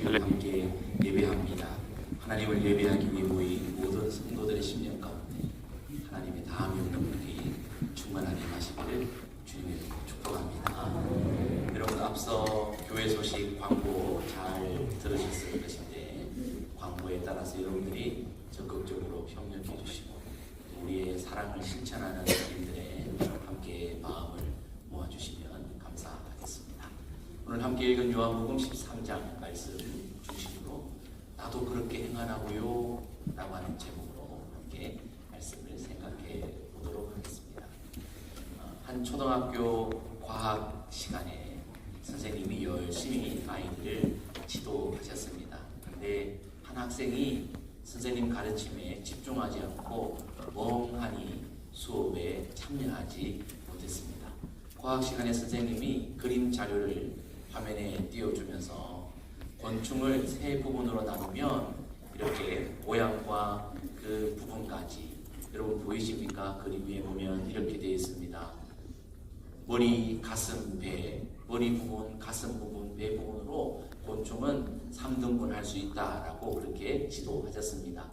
주일 함께 예배합니다. 하나님을 예배하기 위해 모인 모든 성도들의 심령 가운데 하나님의 다함이 없는 분이 충만하게 하시기를 주님의 이름으로 축복합니다. 여러분, 앞서 교회 소식 광고 잘 들으셨을 것인데, 광고에 따라서 여러분들이 적극적으로 협력해 주시고 우리의 사랑을 실천하는 분들의 함께 마음을 모아주시면 감사하겠습니다. 오늘 함께 읽은 요한복음 13장 말씀 중심으로 나도 그렇게 행하라고요 라고 하는 제목으로 함께 말씀을 생각해 보도록 하겠습니다. 한 초등학교 과학 시간에 선생님이 열심히 아이들을 지도하셨습니다. 그런데 한 학생이 선생님 가르침에 집중하지 않고 멍하니 수업에 참여하지 못했습니다. 과학 시간에 선생님이 그림 자료를 화면에 띄워주면서 곤충을 세 부분으로 나누면 이렇게 모양과 그 부분까지, 여러분 보이십니까? 그림 위에 보면 이렇게 되어 있습니다. 머리, 가슴, 배, 머리 부분, 가슴 부분, 배 부분으로 곤충은 3등분 할 수 있다라고 그렇게 지도하셨습니다.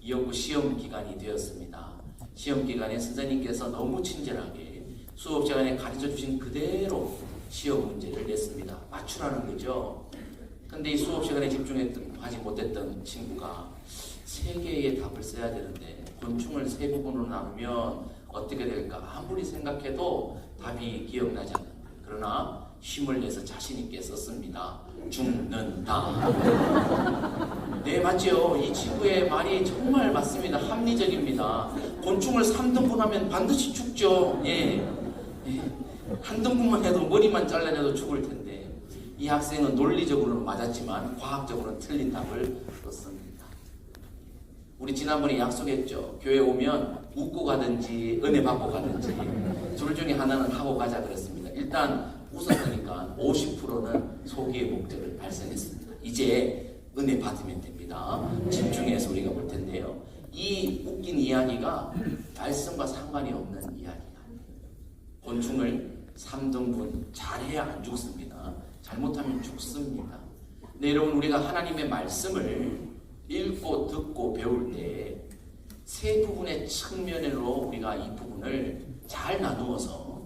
이었고 시험 기간이 되었습니다. 시험 기간에 선생님께서 너무 친절하게 수업 시간에 가르쳐 주신 그대로 시험 문제를 냈습니다. 맞추라는 거죠. 근데 이 수업 시간에 집중하지 못했던 친구가 3개의 답을 써야 되는데 곤충을 3부분으로 나누면 어떻게 될까 아무리 생각해도 답이 기억나지 않는 거예요. 그러나 힘을 내서 자신 있게 썼습니다. 죽는다. 네, 맞죠? 이 친구의 말이 정말 맞습니다. 합리적입니다. 곤충을 3등분하면 반드시 죽죠. 예. 한 등분만 해도 머리만 잘라내도 죽을 텐데 이 학생은 논리적으로는 맞았지만 과학적으로는 틀린 답을 썼습니다. 우리 지난번에 약속했죠. 교회 오면 웃고 가든지 은혜 받고 가든지 둘 중에 하나는 하고 가자 그랬습니다. 일단 웃었으니까 50%는 소기의 목적을 달성했습니다. 이제 은혜 받으면 됩니다. 집중해서 우리가 볼 텐데요. 이 웃긴 이야기가 말씀과 상관이 없는 이야기가 곤충을 3등분 잘해야 안 죽습니다. 잘못하면 죽습니다. 네, 여러분, 우리가 하나님의 말씀을 읽고 듣고 배울 때 세 부분의 측면으로 우리가 이 부분을 잘 나누어서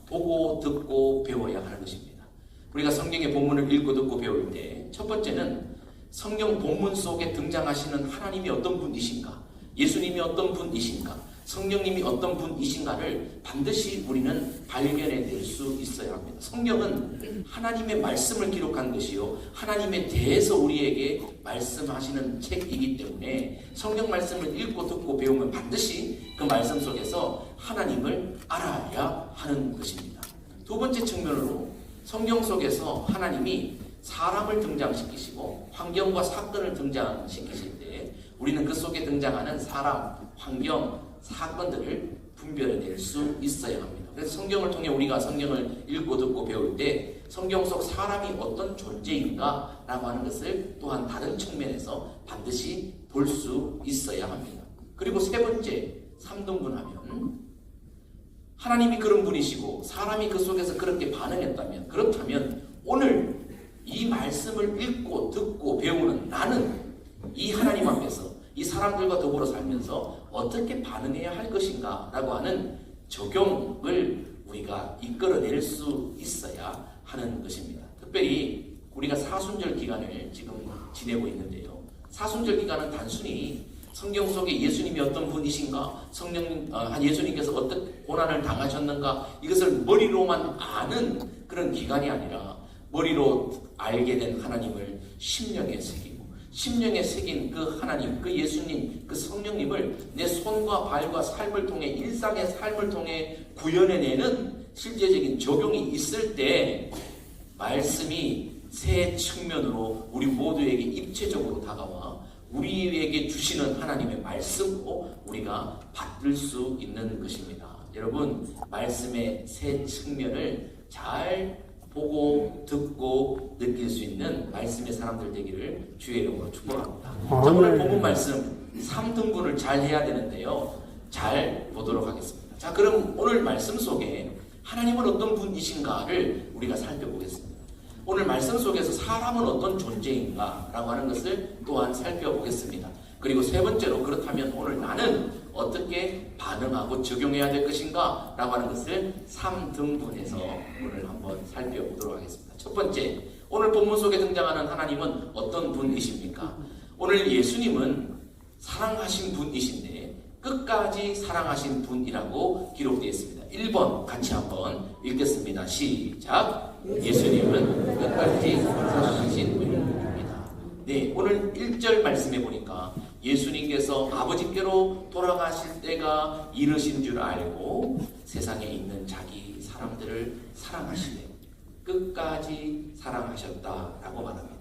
보고 듣고 배워야 하는 것입니다. 우리가 성경의 본문을 읽고 듣고 배울 때 첫 번째는 성경 본문 속에 등장하시는 하나님이 어떤 분이신가, 예수님이 어떤 분이신가, 성령님이 어떤 분이신가를 반드시 우리는 발견해낼 수 있어야 합니다. 성경은 하나님의 말씀을 기록한 것이요, 하나님에 대해서 우리에게 말씀하시는 책이기 때문에 성경 말씀을 읽고 듣고 배우면 반드시 그 말씀 속에서 하나님을 알아야 하는 것입니다. 두 번째 측면으로 성경 속에서 하나님이 사람을 등장시키시고 환경과 사건을 등장시키실 때 우리는 그 속에 등장하는 사람, 환경, 사건들을 분별해낼 수 있어야 합니다. 그래서 성경을 통해 우리가 성경을 읽고 듣고 배울 때 성경 속 사람이 어떤 존재인가 라고 하는 것을 또한 다른 측면에서 반드시 볼 수 있어야 합니다. 그리고 세 번째, 3등분하면 하나님이 그런 분이시고 사람이 그 속에서 그렇게 반응했다면, 그렇다면 오늘 이 말씀을 읽고 듣고 배우는 나는 이 하나님 앞에서 이 사람들과 더불어 살면서 어떻게 반응해야 할 것인가 라고 하는 적용을 우리가 이끌어낼 수 있어야 하는 것입니다. 특별히 우리가 사순절 기간을 지금 지내고 있는데요. 사순절 기간은 단순히 성경 속에 예수님이 어떤 분이신가, 예수님께서 어떤 고난을 당하셨는가, 이것을 머리로만 아는 그런 기간이 아니라 머리로 알게 된 하나님을 심령에 새기고 심령에 새긴 그 하나님, 그 예수님, 그 성령님을 내 손과 발과 삶을 통해, 일상의 삶을 통해 구현해내는 실제적인 적용이 있을 때 말씀이 세 측면으로 우리 모두에게 입체적으로 다가와 우리에게 주시는 하나님의 말씀으로 우리가 받을 수 있는 것입니다. 여러분, 말씀의 세 측면을 잘 보고 듣고 느낄 수 있는 말씀의 사람들 되기를 주의 이름으로 축복합니다. 자, 오늘 본문 말씀 3등분을 잘 해야 되는데요. 잘 보도록 하겠습니다. 자, 그럼 오늘 말씀 속에 하나님은 어떤 분이신가를 우리가 살펴보겠습니다. 오늘 말씀 속에서 사람은 어떤 존재인가 라고 하는 것을 또한 살펴보겠습니다. 그리고 세 번째로, 그렇다면 오늘 나는 어떻게 반응하고 적용해야 될 것인가 라고 하는 것을 3등분해서 오늘 한번 살펴보도록 하겠습니다. 첫 번째, 오늘 본문 속에 등장하는 하나님은 어떤 분이십니까? 오늘 예수님은 사랑하신 분이신데 끝까지 사랑하신 분이라고 기록되어 있습니다. 1번 같이 한번 읽겠습니다. 시작. 예수님은 끝까지 사랑하신 분입니다. 네, 오늘 1절 말씀해 보니까 예수님께서 아버지께로 돌아가실 때가 이르신 줄 알고 세상에 있는 자기 사람들을 사랑하시되 끝까지 사랑하셨다라고 말합니다.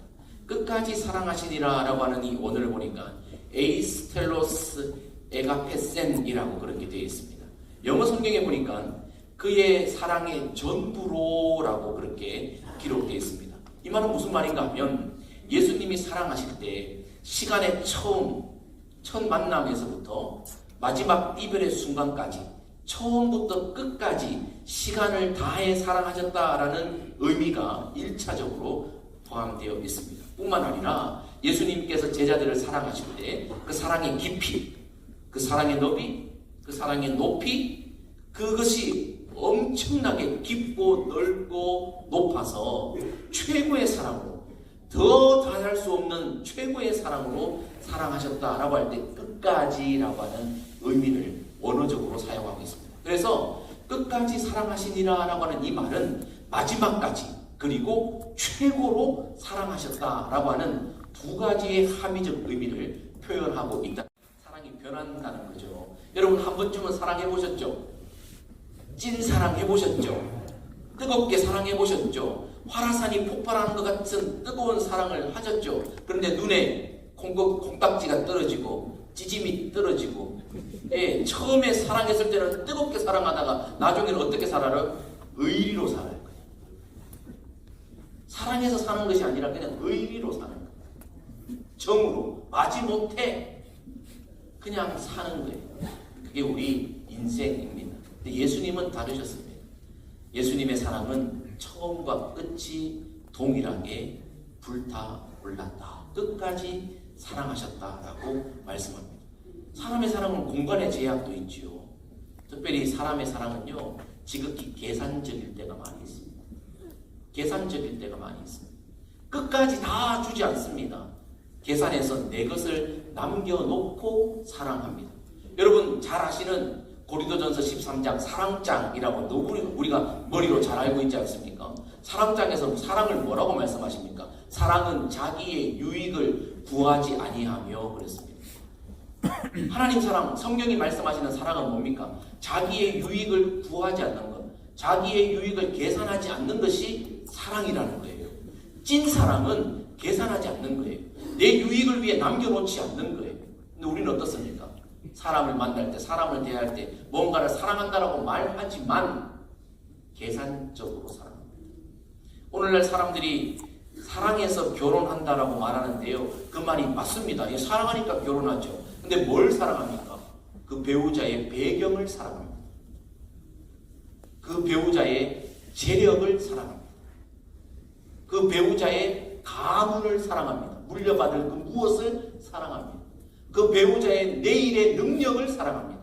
끝까지 사랑하시니라 라고 하는 이 원어를 보니까 에이스텔로스 에가페센이라고 그렇게 되어 있습니다. 영어 성경에 보니까 그의 사랑의 전부로라고 그렇게 기록되어 있습니다. 이 말은 무슨 말인가 하면 예수님이 사랑하실 때 시간의 첫 만남에서부터 마지막 이별의 순간까지 처음부터 끝까지 시간을 다해 사랑하셨다라는 의미가 1차적으로 포함되어 있습니다. 뿐만 아니라 예수님께서 제자들을 사랑하실 때 그 사랑의 깊이, 그 사랑의 너비, 그 사랑의 높이, 그것이 엄청나게 깊고 넓고 높아서 최고의 사랑으로, 더 다할 수 없는 최고의 사랑으로 사랑하셨다라고 할 때 끝까지라고 하는 의미를 원어적으로 사용하고 있습니다. 그래서 끝까지 사랑하시니라 라고 하는 이 말은 마지막까지 그리고 최고로 사랑하셨다라고 하는 두 가지의 함의적 의미를 표현하고 있다. 사랑이 변한다는 거죠. 여러분 한 번쯤은 사랑해보셨죠? 찐 사랑해보셨죠? 뜨겁게 사랑해보셨죠? 화라산이 폭발하는 것 같은 뜨거운 사랑을 하셨죠? 그런데 눈에 콩깍지가 떨어지고 찌짐이 떨어지고, 처음에 사랑했을 때는 뜨겁게 사랑하다가 나중에는 어떻게 살아요? 의리로 살아요. 사랑해서 사는 것이 아니라 그냥 의리로 사는 거예요. 정으로 마지못해 그냥 사는 거예요. 그게 우리 인생입니다. 근데 예수님은 다르셨습니다. 예수님의 사랑은 처음과 끝이 동일하게 불타올랐다. 끝까지 사랑하셨다라고 말씀합니다. 사람의 사랑은 공간의 제약도 있지요. 특별히 사람의 사랑은요, 지극히 계산적일 때가 많이 있습니다. 계산적일 때가 많이 있습니다. 끝까지 다 주지 않습니다. 계산해서 내 것을 남겨놓고 사랑합니다. 여러분 잘 아시는 고린도전서 13장 사랑장이라고 우리가 머리로 잘 알고 있지 않습니까? 사랑장에서 사랑을 뭐라고 말씀하십니까? 사랑은 자기의 유익을 구하지 아니하며 그랬습니다. 하나님 사랑, 성경이 말씀하시는 사랑은 뭡니까? 자기의 유익을 구하지 않는 것, 자기의 유익을 계산하지 않는 것이 사랑이라는 거예요. 찐 사랑은 계산하지 않는 거예요. 내 유익을 위해 남겨놓지 않는 거예요. 근데 우리는 어떻습니까? 사람을 만날 때, 사람을 대할 때 뭔가를 사랑한다라고 말하지만 계산적으로 사랑합니다. 오늘날 사람들이 사랑해서 결혼한다라고 말하는데요, 그 말이 맞습니다. 사랑하니까 결혼하죠. 근데 뭘 사랑합니까? 그 배우자의 배경을 사랑합니다. 그 배우자의 재력을 사랑합니다. 그 배우자의 가문을 사랑합니다. 물려받을 그 무엇을 사랑합니다. 그 배우자의 내일의 능력을 사랑합니다.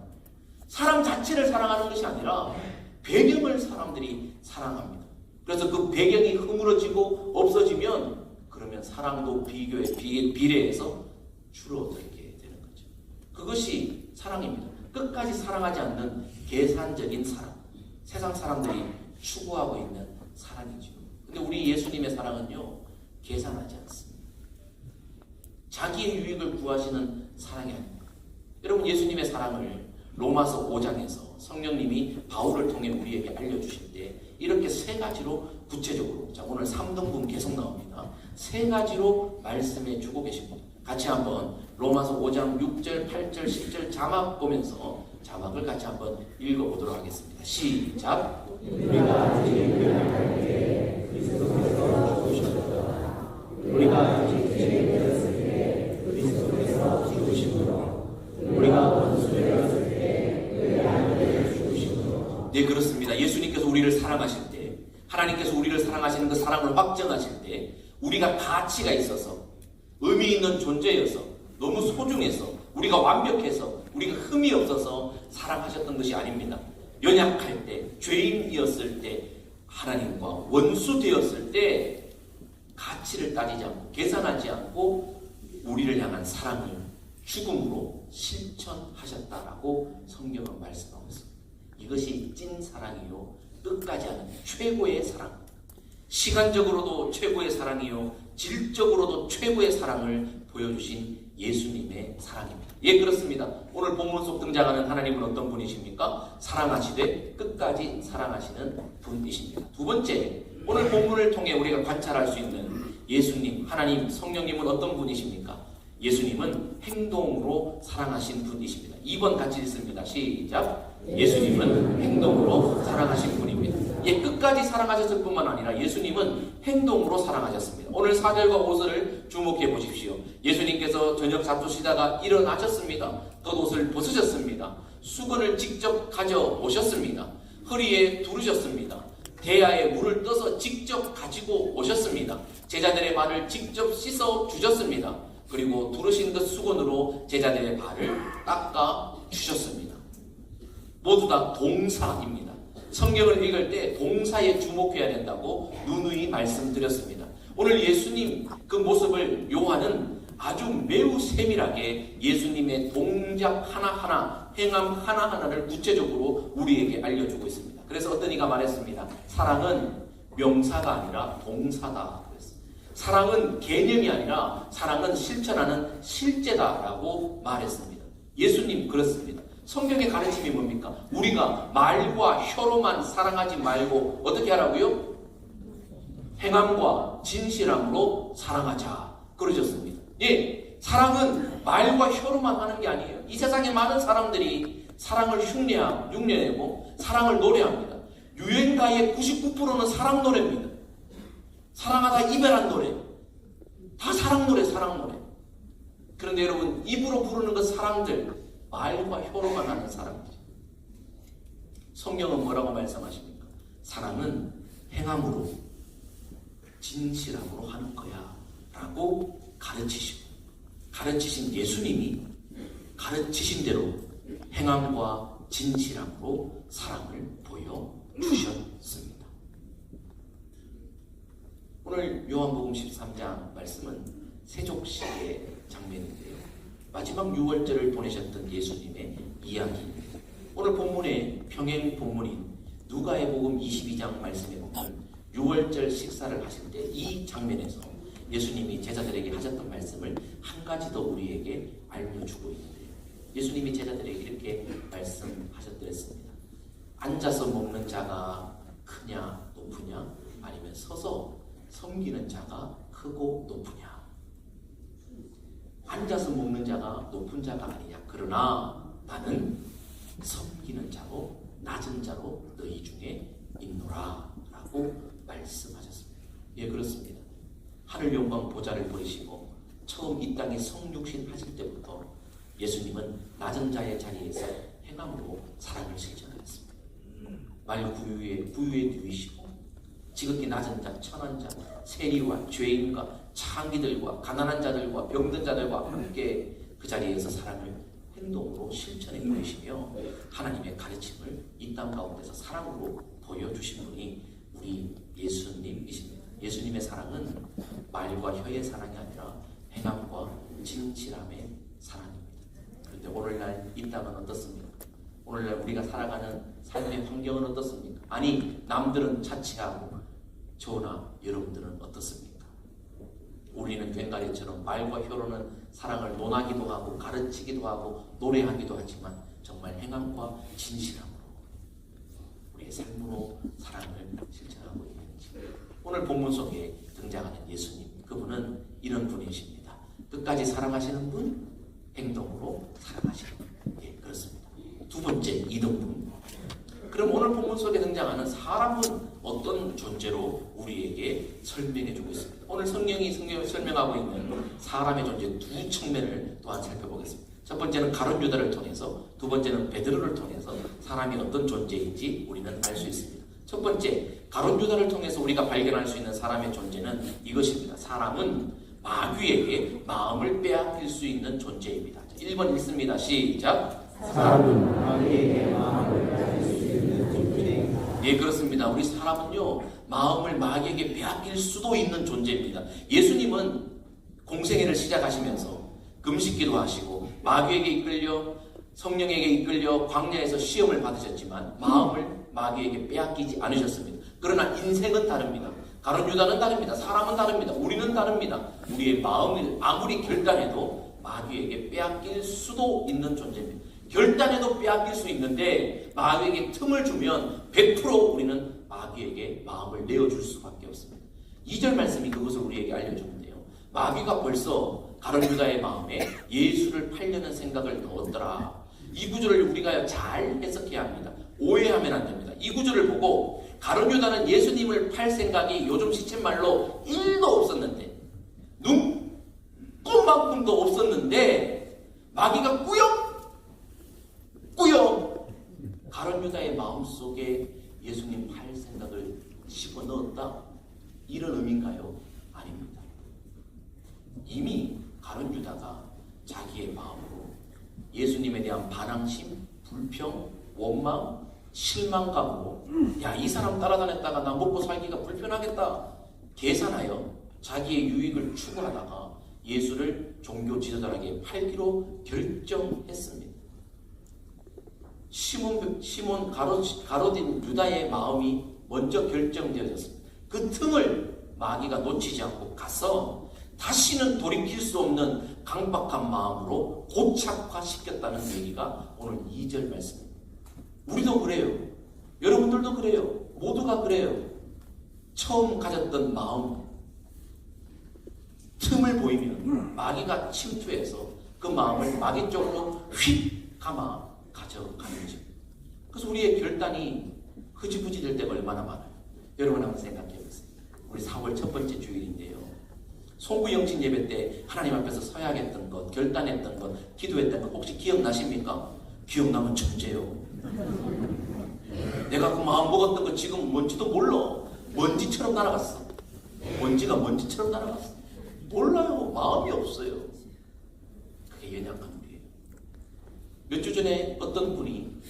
사람 자체를 사랑하는 것이 아니라 배경을 사람들이 사랑합니다. 그래서 그 배경이 허물어지고 없어지면 그러면 사랑도 비례해서 줄어들게 되는 거죠. 그것이 사랑입니다. 끝까지 사랑하지 않는 계산적인 사랑. 세상 사람들이 추구하고 있는 사랑이죠. 근데 우리 예수님의 사랑은요, 계산하지 않습니다. 자기의 유익을 구하시는 사랑이 아닙니다. 여러분 예수님의 사랑을 로마서 5장에서 성령님이 바울을 통해 우리에게 알려주실 때 이렇게 세 가지로 구체적으로, 자 오늘 3등분 계속 나옵니다. 세 가지로 말씀해 주고 계십니다. 같이 한번 로마서 5장 6절, 8절, 10절 자막 보면서 자막을 같이 한번 읽어보도록 하겠습니다. 시작. 우리가 죄인을 때 그리스도께서 죽으셨다. 우리가 아직 죄인이었을 때 그리스도께서 죽으심으로 우리가 원수되었을 때 그의 아들을 죽으심으로. 네, 그렇습니다. 예수님께서 우리를 사랑하실 때, 하나님께서 우리를 사랑하시는 그 사랑 사랑을 확정하실 때 우리가 가치가 있어서 의미 있는 존재여서 너무 소중해서 우리가 완벽해서 우리가 흠이 없어서 사랑하셨던 것이 아닙니다. 연약할 때, 죄인이었을 때, 하나님과 원수 되었을 때 가치를 따지지 않고 계산하지 않고 우리를 향한 사랑을 죽음으로 실천하셨다라고 성경은 말씀하고 있습니다. 이것이 찐 사랑이요 끝까지 하는 최고의 사랑, 시간적으로도 최고의 사랑이요 질적으로도 최고의 사랑을 보여주신 예수님의 사랑입니다. 예, 그렇습니다. 오늘 본문 속 등장하는 하나님은 어떤 분이십니까? 사랑하시되 끝까지 사랑하시는 분이십니다. 두 번째, 오늘 본문을 통해 우리가 관찰할 수 있는 예수님, 하나님, 성령님은 어떤 분이십니까? 예수님은 행동으로 사랑하신 분이십니다. 2번 같이 읽습니다. 시작. 예수님은 행동으로 사랑하신 분입니다. 예, 끝까지 사랑하셨을 뿐만 아니라 예수님은 행동으로 사랑하셨습니다. 오늘 4절과 5절을 주목해 보십시오. 예수님께서 저녁 잡수시다가 일어나셨습니다. 겉옷을 벗으셨습니다. 수건을 직접 가져오셨습니다. 허리에 두르셨습니다. 대야에 물을 떠서 직접 가지고 오셨습니다. 제자들의 발을 직접 씻어 주셨습니다. 그리고 두르신 그 수건으로 제자들의 발을 닦아 주셨습니다. 모두 다 동사입니다. 성경을 읽을 때 동사에 주목해야 된다고 누누이 말씀드렸습니다. 오늘 예수님 그 모습을 요한은 아주 매우 세밀하게 예수님의 동작 하나하나, 행함 하나하나를 구체적으로 우리에게 알려주고 있습니다. 그래서 어떤 이가 말했습니다. 사랑은 명사가 아니라 동사다. 사랑은 개념이 아니라 사랑은 실천하는 실제다라고 말했습니다. 예수님 그렇습니다. 성경의 가르침이 뭡니까? 우리가 말과 혀로만 사랑하지 말고 어떻게 하라고요? 행함과 진실함으로 사랑하자 그러셨습니다. 예, 사랑은 말과 혀로만 하는 게 아니에요. 이 세상에 많은 사람들이 사랑을 흉내내고 사랑을 노래합니다. 유행가의 99%는 사랑 노래입니다. 사랑하다 이별한 노래, 다 사랑 노래, 사랑 노래. 그런데 여러분, 입으로 부르는 그 사랑들, 말과 혀로만 하는 사랑들. 성경은 뭐라고 말씀하십니까? 사랑은 행함으로, 진실함으로 하는 거야 라고 가르치신 예수님이 가르치신 대로 행함과 진실함으로 사랑을 보여주셨습니다. 오늘 요한복음 13장 말씀은 세족시의 장면인데요. 마지막 6월절을 보내셨던 예수님의 이야기입니다. 오늘 본문의 평행 본문인 누가의 복음 22장 말씀에 보면 6월절 식사를 하실 때 이 장면에서 예수님이 제자들에게 하셨던 말씀을 한 가지 더 우리에게 알려주고 있는데요. 예수님이 제자들에게 이렇게 말씀하셨더랬습니다. 앉아서 먹는 자가 크냐 높으냐 아니면 서서 섬기는 자가 크고 높으냐. 앉아서 먹는 자가 높은 자가 아니냐. 그러나 나는 섬기는 자로 낮은 자로 너희 중에 있노라 라고 말씀하셨습니다. 예, 그렇습니다. 하늘 영광 보좌를 버리시고 처음 이 땅에 성육신 하실 때부터 예수님은 낮은 자의 자리에서 행함으로 사랑을 실천하셨습니다. 말 구유에 누이시고 지극히 낮은 자, 천한 자, 세리와 죄인과 창기들과 가난한 자들과 병든 자들과 함께 그 자리에서 사랑을 행동으로 실천해 보이시며 하나님의 가르침을 이 땅 가운데서 사랑으로 보여주신 분이 우리 예수님이십니다. 예수님의 사랑은 말과 혀의 사랑이 아니라 행함과 진실함의 사랑입니다. 그런데 오늘날 이 땅은 어떻습니까? 오늘날 우리가 살아가는 삶의 환경은 어떻습니까? 아니, 남들은 자취하고 저나 여러분들은 어떻습니까? 우리는 괭가리처럼 말과 혀로는 사랑을 논하기도 하고 가르치기도 하고 노래하기도 하지만 정말 행함과 진실함으로 우리의 삶으로 사랑을 실천하고 있는지. 오늘 본문 속에 등장하는 예수님, 그분은 이런 분이십니다. 끝까지 사랑하시는 분, 행동으로 사랑하시는 분. 예, 그렇습니다. 두 번째, 2등분. 그럼 오늘 본문 속에 등장하는 사람은 어떤 존재로 우리에게 설명해주고 있습니다. 오늘 성경이 설명하고 있는 사람의 존재 두 측면을 또한 살펴보겠습니다. 첫 번째는 가룟 유다를 통해서, 두 번째는 베드로를 통해서 사람이 어떤 존재인지 우리는 알 수 있습니다. 첫 번째, 가룟 유다를 통해서 우리가 발견할 수 있는 사람의 존재는 이것입니다. 사람은 마귀에게 마음을 빼앗길 수 있는 존재입니다. 1번 읽습니다. 시작. 사람은 마귀에게 마음을 빼앗길 수 있는 존재입니다. 예, 그렇습니다. 우리 사람은요, 마음을 마귀에게 빼앗길 수도 있는 존재입니다. 예수님은 공생애를 시작하시면서 금식기도 하시고 마귀에게 이끌려 성령에게 이끌려 광야에서 시험을 받으셨지만 마음을 마귀에게 빼앗기지 않으셨습니다. 그러나 인생은 다릅니다. 가룟 유다는 다릅니다. 사람은 다릅니다. 우리는 다릅니다. 우리의 마음을 아무리 결단해도 마귀에게 빼앗길 수도 있는 존재입니다. 결단해도 빼앗길 수 있는데 마귀에게 틈을 주면 100% 우리는 마귀에게 마음을 내어줄 수밖에 없습니다. 2절 말씀이 그것을 우리에게 알려주는데요. 마귀가 벌써 가룟 유다의 마음에 예수를 팔려는 생각을 넣었더라. 이 구절을 우리가 잘 해석해야 합니다. 오해하면 안 됩니다. 이 구절을 보고 가룟 유다는 예수님을 팔 생각이 요즘 시쳇말로 1도 없었는데, 꿈만큼도 없었는데 마귀가 꾸역 가룟 유다의 마음속에 예수님 팔 생각을 집어넣었다. 이런 의미인가요? 아닙니다. 이미 가룟 유다가 자기의 마음으로 예수님에 대한 반항심, 불평, 원망, 실망감으로 이 사람 따라다녔다가 나 먹고 살기가 불편하겠다 계산하여 자기의 유익을 추구하다가 예수를 종교 지도자에게 팔기로 결정했습니다. 시몬 가로딘 유다의 마음이 먼저 결정되어졌습니다. 그 틈을 마귀가 놓치지 않고 가서 다시는 돌이킬 수 없는 강박한 마음으로 고착화시켰다는 얘기가 오늘 2절 말씀입니다. 우리도 그래요. 여러분들도 그래요. 모두가 그래요. 처음 가졌던 마음, 틈을 보이면 마귀가 침투해서 그 마음을 마귀 쪽으로 휙 감아 가져가는 집. 그래서 우리의 결단이 흐지부지 될 때가 얼마나 많아요. 여러분 한번 생각해 보세요. 우리 4월 첫 번째 주일인데요. 송구영신 예배 때 하나님 앞에서 서약했던 것, 결단했던 것, 기도했던 것 혹시 기억나십니까? 기억나면 천재요. 내가 그 마음 먹었던 거 지금 뭔지도 몰라. 먼지처럼 날아갔어. 먼지가 먼지처럼 날아갔어. 몰라요. 마음이 없어요. 그게 연약한 우리예요. 몇 주 전에 어떤 분이,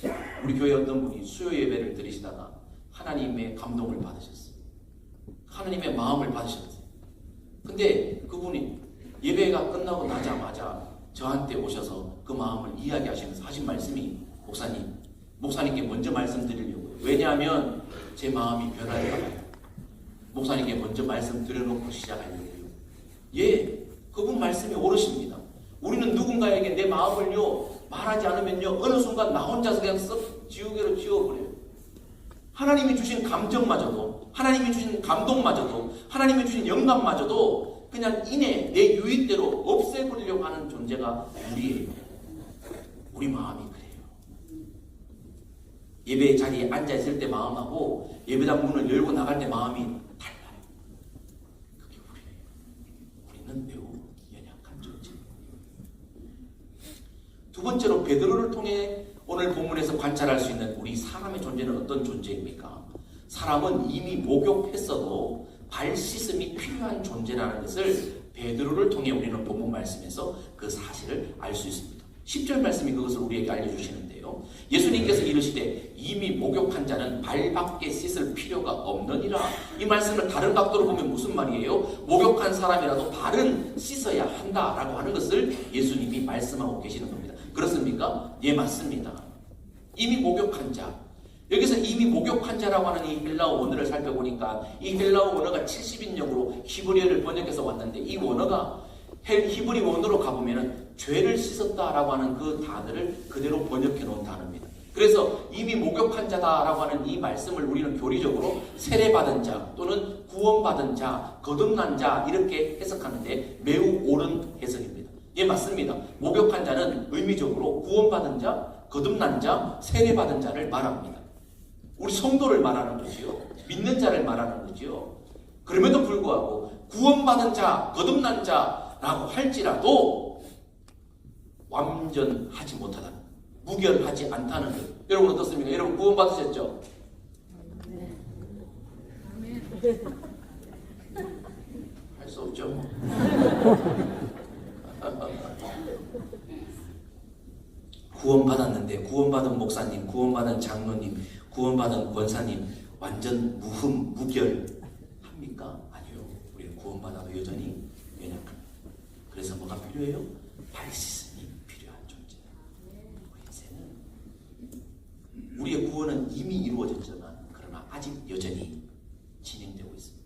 우리 교회 어떤 분이 수요 예배를 드리시다가 하나님의 감동을 받으셨어요. 하나님의 마음을 받으셨어요. 근데 그분이 예배가 끝나고 나자마자 저한테 오셔서 그 마음을 이야기하시면서 하신 말씀이, 목사님께 먼저 말씀드리려고요. 왜냐하면 제 마음이 변할까 봐요. 목사님께 먼저 말씀드려놓고 시작하려고요. 예, 그분 말씀이 옳으십니다. 우리는 누군가에게 내 마음을요 말하지 않으면요 어느 순간 나 혼자서 그냥 썩 지우개로 지워버려요. 하나님이 주신 감정마저도, 하나님이 주신 감동마저도, 하나님이 주신 영감마저도 그냥 이내 내 유익대로 없애버리려고 하는 존재가 우리예요. 우리 마음이 그래요. 예배 자리에 앉아있을 때 마음하고 예배당 문을 열고 나갈 때 마음이 달라요. 그게 우리예요. 우리는 매우 연약한 존재입니다. 두 번째로 베드로를 통해 오늘 본문에서 관찰할 수 있는 우리 사람의 존재는 어떤 존재입니까? 사람은 이미 목욕했어도 발 씻음이 필요한 존재라는 것을 베드로를 통해 우리는 본문 말씀에서 그 사실을 알 수 있습니다. 10절 말씀이 그것을 우리에게 알려주시는데요. 예수님께서 이르시되 이미 목욕한 자는 발밖에 씻을 필요가 없느니라. 이 말씀을 다른 각도로 보면 무슨 말이에요? 목욕한 사람이라도 발은 씻어야 한다라고 하는 것을 예수님이 말씀하고 계시는 겁니다. 그렇습니까? 예, 맞습니다. 이미 목욕한 자. 여기서 이미 목욕한 자라고 하는 이 헬라어 원어를 살펴보니까 이 헬라어 원어가 70인역으로 히브리어를 번역해서 왔는데 이 원어가 히브리 원어로 가보면 죄를 씻었다라고 하는 그 단어를 그대로 번역해 놓은 단어입니다. 그래서 이미 목욕한 자다라고 하는 이 말씀을 우리는 교리적으로 세례받은 자 또는 구원받은 자, 거듭난 자 이렇게 해석하는데 매우 옳은 해석입니다. 예, 맞습니다. 목욕한 자는 의미적으로 구원받은 자, 거듭난 자, 세례받은 자를 말합니다. 우리 성도를 말하는 거지요. 믿는 자를 말하는 거지요. 그럼에도 불구하고 구원받은 자, 거듭난 자라고 할지라도 완전하지 못하다. 무결하지 않다는 것. 여러분 어떻습니까? 여러분 구원받으셨죠? 할 수 없죠. 구원받았는데 구원받은 목사님, 구원받은 장로님, 구원받은 권사님 완전 무결합니까? 아니요. 우리는 구원받아도 여전히 연약합니다. 그래서 뭐가 필요해요? 발 씻음이 필요한 존재예요. 우리 인생은 우리의 구원은 이미 이루어졌지만 그러나 아직 여전히 진행되고 있습니다.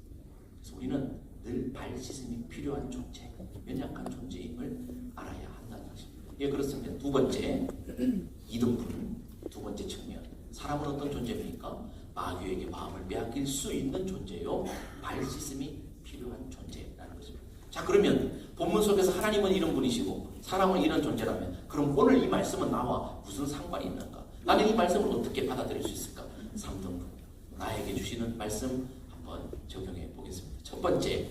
그래서 우리는 늘 발 씻음이 필요한 존재, 연약한 존재임을 알아야 한다는 것입니다. 예, 그렇습니다. 두 번째, 이등분, 두 번째 측면. 사람은 어떤 존재입니까? 마귀에게 마음을 빼앗길 수 있는 존재요. 발 씻음이 필요한 존재라는 것입니다. 자, 그러면 본문 속에서 하나님은 이런 분이시고 사람은 이런 존재라면 그럼 오늘 이 말씀은 나와 무슨 상관이 있는가? 나는 이 말씀을 어떻게 받아들일 수 있을까? 3등분. 나에게 주시는 말씀 한번 적용해 보겠습니다. 첫 번째,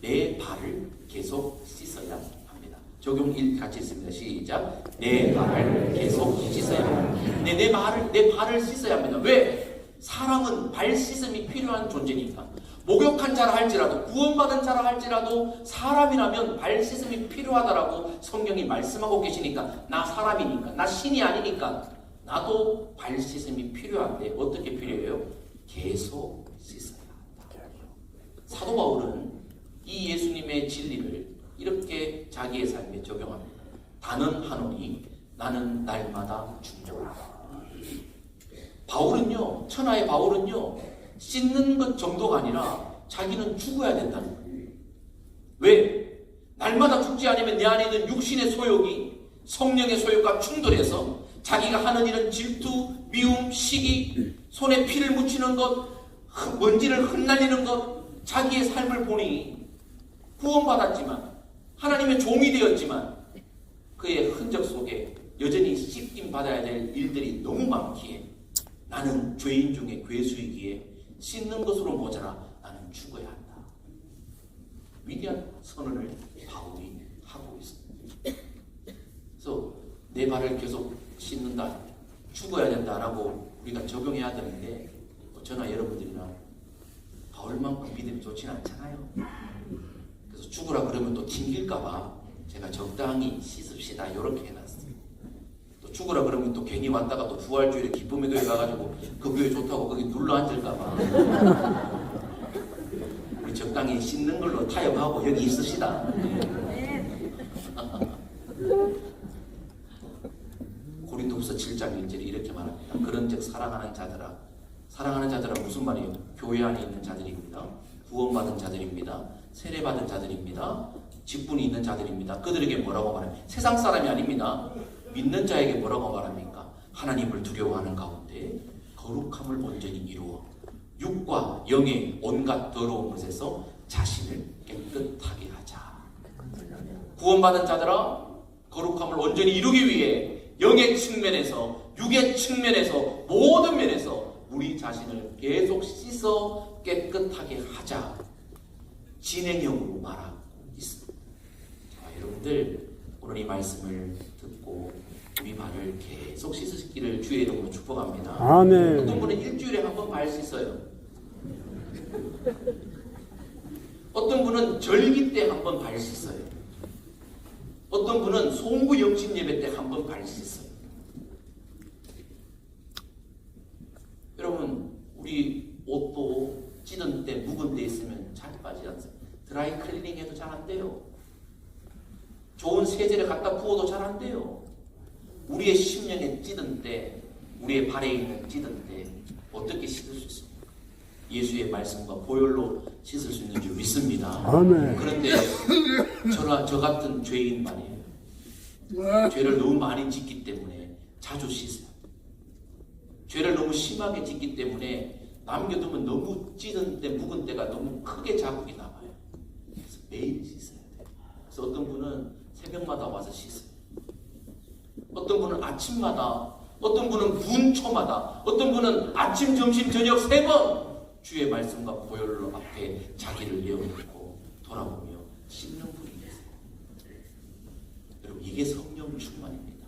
내 발을 계속 씻어야 합니다. 적용 1 같이 있습니다. 시작. 내 발을 계속 씻어야 합니다. 내 발을 씻어야 합니다. 왜? 사람은 발 씻음이 필요한 존재니까. 목욕한 자라 할지라도 구원받은 자라 할지라도 사람이라면 발 씻음이 필요하다라고 성경이 말씀하고 계시니까 나 사람이니까 나 신이 아니니까 나도 발 씻음이 필요한데 어떻게 필요해요? 계속 씻어야 한다. 사도 바울은 이 예수님의 진리를 이렇게 자기의 삶에 적용합니다. 단언하노니 나는 날마다 죽노라. 바울은요, 천하의 바울은요, 씻는 것 정도가 아니라 자기는 죽어야 된다는 거예요. 왜? 날마다 죽지 않으면 내 안에 있는 육신의 소욕이 성령의 소욕과 충돌해서 자기가 하는 일은 질투, 미움, 시기, 손에 피를 묻히는 것, 먼지를 흩날리는 것, 자기의 삶을 보니 구원받았지만 하나님의 종이 되었지만 그의 흔적 속에 여전히 씻김 받아야 될 일들이 너무 많기에 나는 죄인 중에 괴수이기에 씻는 것으로 모자라 나는 죽어야 한다. 위대한 선언을 바울이 하고 있습니다. 그래서 내 발을 계속 씻는다, 죽어야 된다라고 우리가 적용해야 되는데 저나 여러분들이나 바울만큼 믿음이 좋지는 않잖아요. 그래서 죽으라 그러면 또 튕길까봐 제가 적당히 씻읍시다 이렇게 해놨어요. 또 죽으라 그러면 또 괜히 왔다가 또 부활주일에 기쁨의 교회 가가지고 그 교회 좋다고 거기 눌러 앉을까봐 우리 적당히 씻는 걸로 타협하고 여기 있읍시다. 고린도후서 7장 1절에 이렇게 말합니다. 그런즉 사랑하는 자들아, 사랑하는 자들은 무슨 말이에요? 교회 안에 있는 자들입니다. 구원받은 자들입니다. 세례받은 자들입니다. 직분이 있는 자들입니다. 그들에게 뭐라고 말합니까? 세상 사람이 아닙니다. 믿는 자에게 뭐라고 말합니까? 하나님을 두려워하는 가운데 거룩함을 온전히 이루어 육과 영의 온갖 더러운 것에서 자신을 깨끗하게 하자. 구원받은 자들아, 거룩함을 온전히 이루기 위해 영의 측면에서, 육의 측면에서, 모든 면에서 우리 자신을 계속 씻어 깨끗하게 하자. 진행형으로 말하고 있습니다. 자, 여러분들 오늘 이 말씀을 듣고 우리 발을 계속 씻으시기를 주의 이름으로 축복합니다. 아멘. 어떤 분은 일주일에 한 번 발 씻어요. 어떤 분은 절기 때 한 번 발 씻어요. 어떤 분은 송구 영신 예배 때 한 번 발 씻어요. 여러분, 우리 옷도 찌든 때, 묵은 때 있으면 잘 빠지지 않습니까? 드라이 클리닝 해도 잘 안 돼요. 좋은 세제를 갖다 부어도 잘 안 돼요. 우리의 심령에 찌든 때, 우리의 발에 있는 찌든 때 어떻게 씻을 수 있습니까? 예수의 말씀과 보혈로 씻을 수 있는 줄 믿습니다. 아멘. 그런데 저 같은 죄인 말이에요. 죄를 너무 많이 짓기 때문에 자주 씻어요. 죄를 너무 심하게 짓기 때문에 남겨두면 너무 찌든 때, 묵은 때가 너무 크게 자국이 남아요. 그래서 매일 씻어야 돼요. 그래서 어떤 분은 새벽마다 와서 씻어요. 어떤 분은 아침마다, 어떤 분은 분초마다, 어떤 분은 아침, 점심, 저녁 3번 주의 말씀과 보혈로 앞에 자기를 내어놓고 돌아보며 씻는 분이 계세요. 여러분, 이게 성령 충만입니다.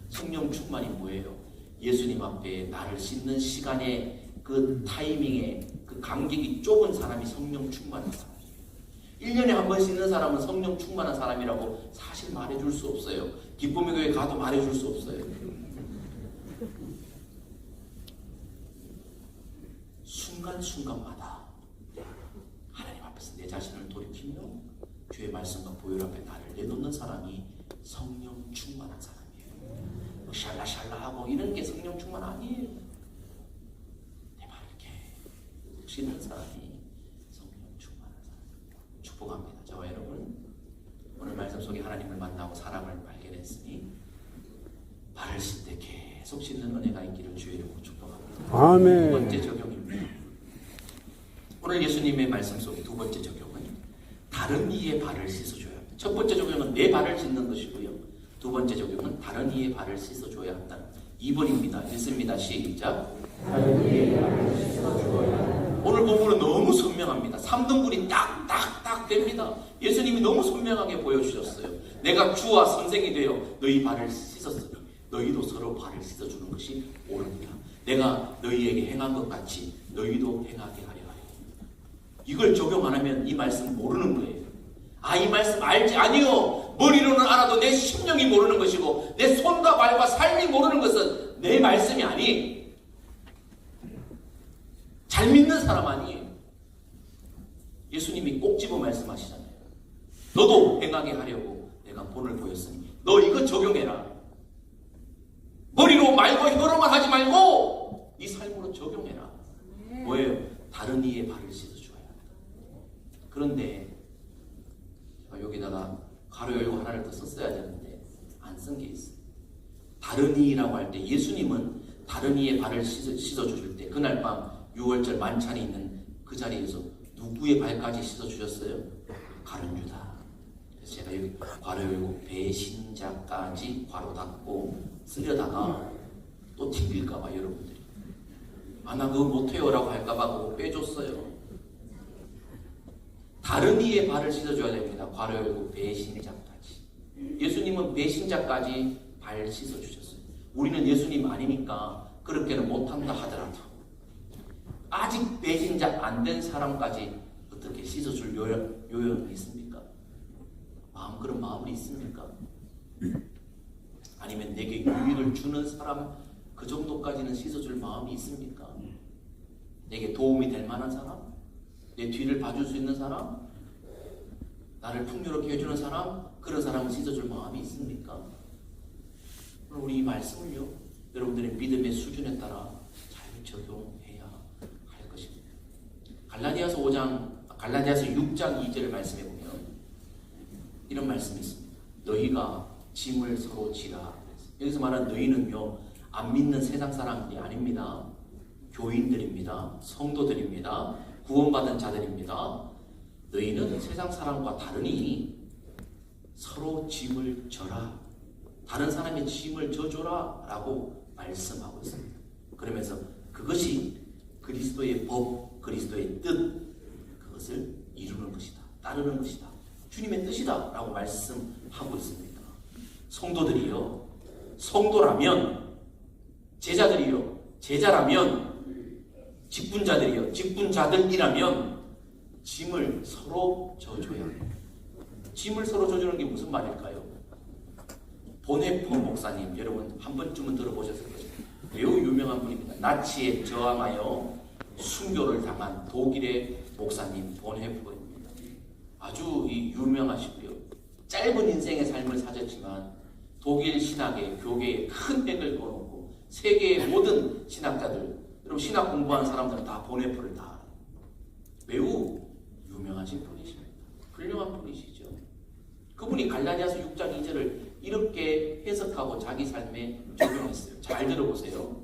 성령 충만이 뭐예요? 예수님 앞에 나를 씻는 시간에 그 타이밍에 그 그 간격이 좁은 사람이 성령 충만한 사람이에요. 1년에 한 번 씻는 사람은 성령 충만한 사람이라고 사실 말해줄 수 없어요. 기쁨의 교회 가도 말해줄 수 없어요. 순간순간마다 하나님 앞에서 내 자신을 돌이키며 주의 말씀과 보혈 앞에 나를 내놓는 사람이 성령 충만한 사람이에요. 뭐 샬라샬라하고 이런 게 성령 충만 아니에요. 내 말 이렇게 씻는 사람이 성령 충만한 사람. 축복합니다. 저와 여러분, 오늘 말씀 속에 하나님을 만나고 사랑을 발견했으니 발을 씻을 때 계속 씻는 은혜가 있기를 주의 이름으로 축복합니다. 아멘. 두 번째 적용입니다. 오늘 예수님의 말씀 속에 두 번째 적용은 다른 이의 발을 씻어줘야 합니다. 첫 번째 적용은 내 발을 씻는 것이고요. 두 번째 적용은 다른 이의 발을 씻어줘야 한다는 2번입니다. 읽습니다. 시작. 다른 이의 발을 씻어줘야 한다. 오늘 본문은 너무 선명합니다. 3등분이 딱딱딱 됩니다. 예수님이 너무 선명하게 보여주셨어요. 내가 주와 선생이 되어 너희 발을 씻었으니 너희도 서로 발을 씻어주는 것이 옳으니라. 내가 너희에게 행한 것 같이 너희도 행하게 하려 하여. 이걸 적용 안 하면 이 말씀 모르는 거예요. 아, 이 말씀 알지? 아니요. 머리로는 알아도 내 심령이 모르는 것이고 내 손과 발과 삶이 모르는 것은 내 말씀이 아니에요. 잘 믿는 사람 아니에요. 예수님이 꼭 집어 말씀하시잖아요. 너도 행하게 하려고 내가 본을 보였으니 너 이거 적용해라. 머리로 말고 혀로만 하지 말고 네 삶으로 적용해라. 뭐예요? 다른 이의 발을 씻어줘야 한다. 그런데 제가 여기다가 가로 열고 하나를 더 썼어야 되는데 안 쓴 게 있어요. 다른 이라고 할 때 예수님은 다른 이의 발을 씻어주실 때 그날 밤 6월절 만찬이 있는 그 자리에서 누구의 발까지 씻어주셨어요? 가룟 유다. 그래서 제가 여기 괄호 열고 배신자까지 괄호 닫고 쓰려다가 또 튕길까봐 여러분들이 나 그거 못해요 라고 할까봐 그거 빼줬어요. 다른 이의 발을 씻어줘야 됩니다. 괄호 열고 배신자까지. 예수님은 배신자까지 발 씻어주셨어요. 우리는 예수님 아니니까 그렇게는 못한다 하더라도 아직 배신자 안 된 사람까지 어떻게 씻어줄 요령이 있습니까? 그런 마음이 있습니까? 아니면 내게 유익을 주는 사람 그 정도까지는 씻어줄 마음이 있습니까? 내게 도움이 될 만한 사람? 내 뒤를 봐줄 수 있는 사람? 나를 풍요롭게 해주는 사람? 그런 사람을 씻어줄 마음이 있습니까? 우리 이 말씀을요, 여러분들의 믿음의 수준에 따라 잘 적용해야 할 것입니다. 갈라디아서 6장 2절 말씀해 보면 이런 말씀이 있습니다. 너희가 짐을 서로 지라. 여기서 말하는 너희는요, 안 믿는 세상 사람들이 아닙니다. 교인들입니다. 성도들입니다. 구원받은 자들입니다. 너희는 세상 사람과 다르니 서로 짐을 져라. 다른 사람의 짐을 져줘라 라고 말씀하고 있습니다. 그러면서 그것이 그리스도의 법, 그리스도의 뜻, 그것을 이루는 것이다. 따르는 것이다. 주님의 뜻이다 라고 말씀하고 있습니다. 성도들이요, 성도라면, 제자들이요, 제자라면, 직분자들이요, 직분자들이라면 짐을 서로 져줘야 합니다. 짐을 서로 져주는 게 무슨 말일까요? 보네포 목사님, 여러분 한 번쯤은 들어보셨을 것입니다. 매우 유명한 분입니다. 나치에 저항하여 순교를 당한 독일의 목사님 보네포입니다. 아주 유명하시고요. 짧은 인생의 삶을 사셨지만 독일 신학의 교계에 큰 획을 그어놓고 세계의 모든 신학자들, 여러분 신학 공부하는 사람들은 다 보네포를 다 알아요. 매우 유명하신 분이십니다. 훌륭한 분이시죠. 그분이 갈라디아서 6장 2절을 이렇게 해석하고 자기 삶에 적용했어요. 잘 들어보세요.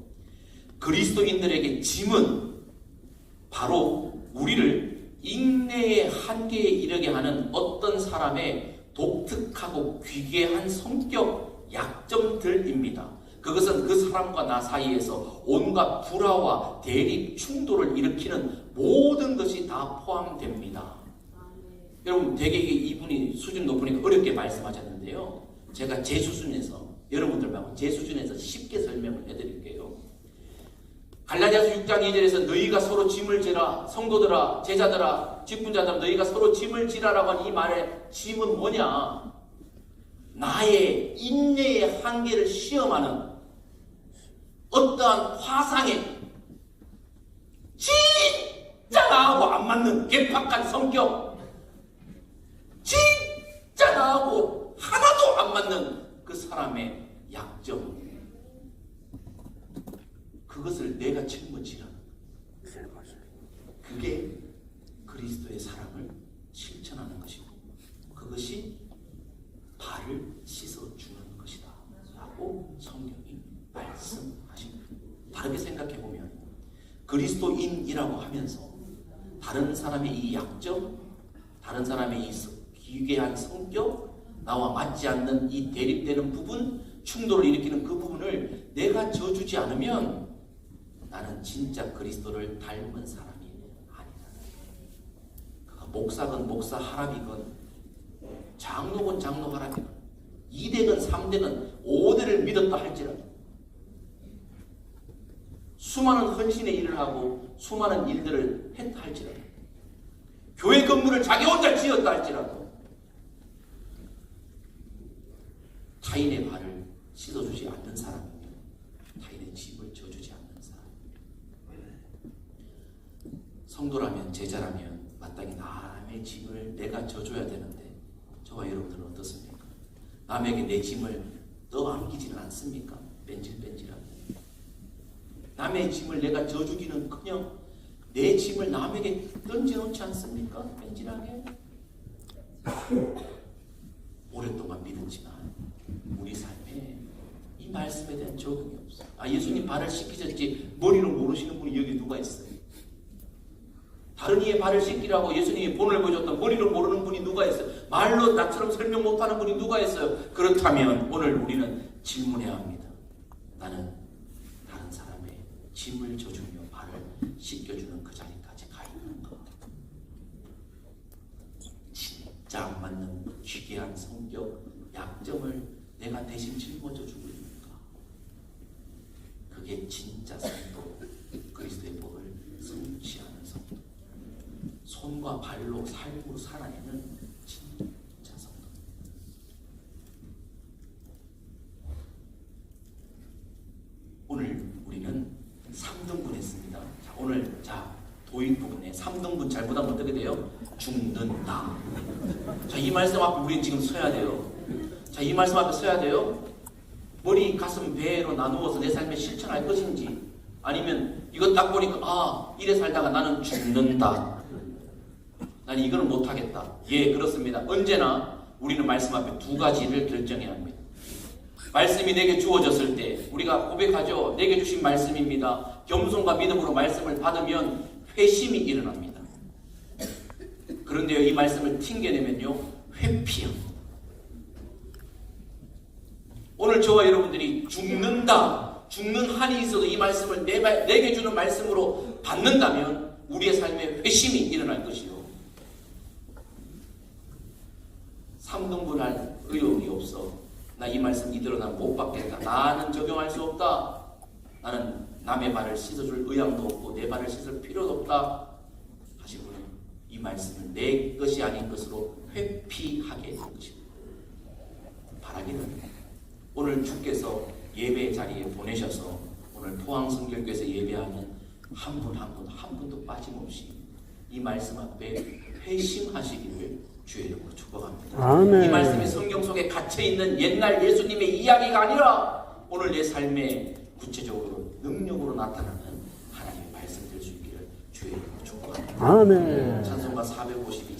그리스도인들에게 짐은 바로 우리를 인내의 한계에 이르게 하는 어떤 사람의 독특하고 귀괴한 성격 약점들입니다. 그것은 그 사람과 나 사이에서 온갖 불화와 대립, 충돌을 일으키는 모든 것이 다 포함됩니다. 여러분 되게 이분이 수준 높으니까 어렵게 말씀하셨는데요. 제가 제 수준에서, 여러분들 말고 제 수준에서 쉽게 설명을 해드릴게요. 갈라디아서 6장 2절에서 너희가 서로 짐을 지라, 성도들아, 제자들아, 직분자들아, 너희가 서로 짐을 지라라고 하는 이 말의 짐은 뭐냐? 나의 인내의 한계를 시험하는 어떠한 화상에 진짜 나하고 안 맞는 개팍한 성격, 진짜 나하고 하나도 안 맞는 그 사람의 약점, 그것을 내가 짊어지라는 거예요. 그게 그리스도의 사랑을 실천하는 것이고, 그것이 발을 씻어주는 것이다 라고 성경이 말씀하십니다. 다르게 생각해보면 그리스도인이라고 하면서 다른 사람의 이 약점, 다른 사람의 이 기괴한 성격, 나와 맞지 않는 이 대립되는 부분, 충돌을 일으키는 그 부분을 내가 져주지 않으면 나는 진짜 그리스도를 닮은 사람이 아니다. 그가 목사건 목사 하랍이건 장로건 장로 하랍이건 2대건 3대건 5대를 믿었다 할지라도 수많은 헌신의 일을 하고 수많은 일들을 했다 할지라도 교회 건물을 자기 혼자 지었다 할지라도 타인의 발을 씻어주지 않는 사람이며 타인의 짐을 져주지 않는 사람, 성도라면 제자라면 마땅히 남의 짐을 내가 져줘야 되는데 저와 여러분들은 어떻습니까? 남에게 내 짐을 떠안기지는 않습니까? 뺀질뺀질하게 남의 짐을 내가 져주기는커녕 내 짐을 남에게 던져놓지 않습니까? 뺀질하게 오랫동안 믿었지만 우리 삶에 이 말씀에 대한 적응이 없어요. 예수님 발을 씻기셨지 머리로 모르시는 분이 여기 누가 있어요? 다른 이의 발을 씻기라고 예수님이 본을 보여줬던 머리로 모르는 분이 누가 있어요? 말로 나처럼 설명 못하는 분이 누가 있어요? 그렇다면 오늘 우리는 질문해야 합니다. 나는 다른 사람의 짐을 져주며 발을 씻겨주는 그 자리까지 가 있는가? 진짜 안 맞는 기괴한 성격, 약점을 내가 대신 짊어져주고 있는가? 그게 진짜 성도, 그리스도의 법을 성취하는 성도, 손과 발로 삶으로 살아내는 진짜 성도. 오늘 우리는 3등분 했습니다. 오늘 도입 부분에 3등분 잘못하면 어떻게 돼요? 죽는다. 이 말씀 앞에 우리는 지금 서야 돼요. 이 말씀 앞에 서야 돼요. 머리, 가슴, 배로 나누어서 내 삶에 실천할 것인지, 아니면 이거 딱 보니까 이래 살다가 나는 죽는다. 난 이거는 못하겠다. 예, 그렇습니다. 언제나 우리는 말씀 앞에 두 가지를 결정해야 합니다. 말씀이 내게 주어졌을 때 우리가 고백하죠. 내게 주신 말씀입니다. 겸손과 믿음으로 말씀을 받으면 회심이 일어납니다. 그런데요, 이 말씀을 튕겨내면요, 회피합니다. 오늘 저와 여러분들이 죽는다, 죽는 한이 있어도 이 말씀을 내게 주는 말씀으로 받는다면 우리의 삶에 회심이 일어날 것이요, 3등분할 의욕이 없어. 나 이 말씀 이대로 난 못 받겠다. 나는 적용할 수 없다. 나는 남의 발을 씻어줄 의향도 없고 내 발을 씻을 필요도 없다 하시고는 이 말씀을 내 것이 아닌 것으로 회피하게 될 것입니다. 바라기는 오늘 주께서 예배 자리에 보내셔서 오늘 포항성결교에서 예배하는 한 분 한 분도 빠짐없이 이 말씀 앞에 회심하시기를 주의 이름으로 축복합니다. 아멘. 이 말씀이 성경 속에 갇혀있는 옛날 예수님의 이야기가 아니라 오늘 내 삶에 구체적으로 능력으로 나타나는 하나님의 말씀 될 수 있기를 주의 이름으로 축복합니다. 아멘. 찬송가 452